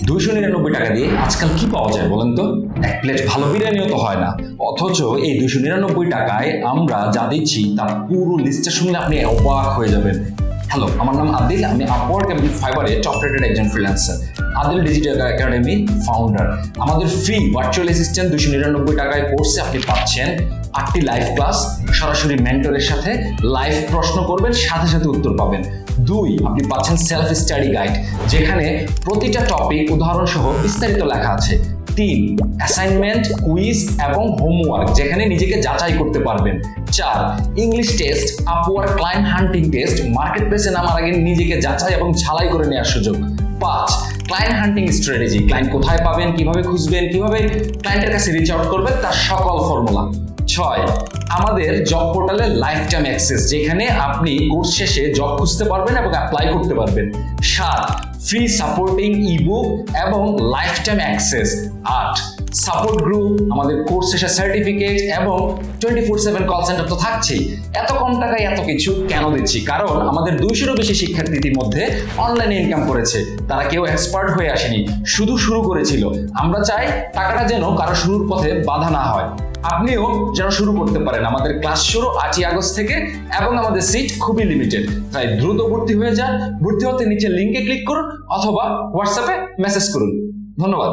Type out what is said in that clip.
299 টাকা দিয়ে আজকাল কি পাওয়া যায় বলেন তো? এক প্লেট ভালো বিরিয়ানিও তো হয় না, অথচ এই 299 টাকায় আমরা যা দিচ্ছি তার পুরো লিস্টটা শুনলে আপনি অবাক হয়ে যাবেন। হ্যালো, আমার নাম আদিল, আমি আপওয়ার্ক এবং ফাইবারে টপ রেটেড একজন freelancer. Adil digital academy founder. আমাদের ফ্রি ভার্চুয়াল অ্যাসিস্ট্যান্ট 299 টাকায় কোর্সে আপনি পাচ্ছেন 8টি লাইভ ক্লাস, সরাসরি মেন্টরের সাথে লাইভ প্রশ্ন করবেন, সাথে সাথে উত্তর পাবেন। 2, আপনি পাচ্ছেন সেলফ স্টাডি গাইড, যেখানে প্রতিটা টপিক উদাহরণ সহ বিস্তারিত লেখা আছে। 3, অ্যাসাইনমেন্ট, কুইজ এবং হোমওয়ার্ক, যেখানে নিজেকে যাচাই করতে পারবেন। 4, ইংলিশ টেস্ট, আপওয়ার্ক ক্লায়েন্ট হান্টিং টেস্ট, মার্কেট প্লেসে নামার আগে নিজেকে যাচাই এবং ঝালাই করে নেওয়ার সুযোগ। 5, ক্লায়েন্ট হান্টিং স্ট্র্যাটেজি, ক্লায়েন্ট কোথায় পাবেন, কিভাবে খুঁজবেন, কিভাবে ক্লায়েন্টের কাছে রিচ আউট করবেন তার সকল ফর্মুলা। 6, আমাদের জব পোর্টালে লাইফ টাইম অ্যাক্সেস, যেখানে আপনি কোর্স শেষে জব খুঁজতে পারবেন এবং অ্যাপ্লাই করতে পারবেন। 7, ফ্রি সাপোর্টিং ইবুক এবং life time access. 8, support group, আমাদের কোর্স শেষে সার্টিফিকেট এবং 24/7 কল সেন্টার তো থাকছেই। এত কম টাকায় এত কিছু কেন দিচ্ছি? কারণ আমাদের 200-এরও বেশি শিক্ষার্থীদের মধ্যে অনলাইনে ইনকাম করেছে, তারা কেউ এক্সপার্ট হয়ে আসেনি, শুধু শুরু করেছিল। আমরা চাই টাকাটা যেন কারো শুরুর পথে বাধা না হয়, আপনিও যেন শুরু করতে পারেন। আমাদের ক্লাস শুরু 8ই আগস্ট থেকে এবং আমাদের সিট খুবই লিমিটেড, তাই দ্রুত ভর্তি হয়ে যান। ভর্তি হতে নিচে লিঙ্কে ক্লিক করুন অথবা হোয়াটসঅ্যাপে মেসেজ করুন। ধন্যবাদ।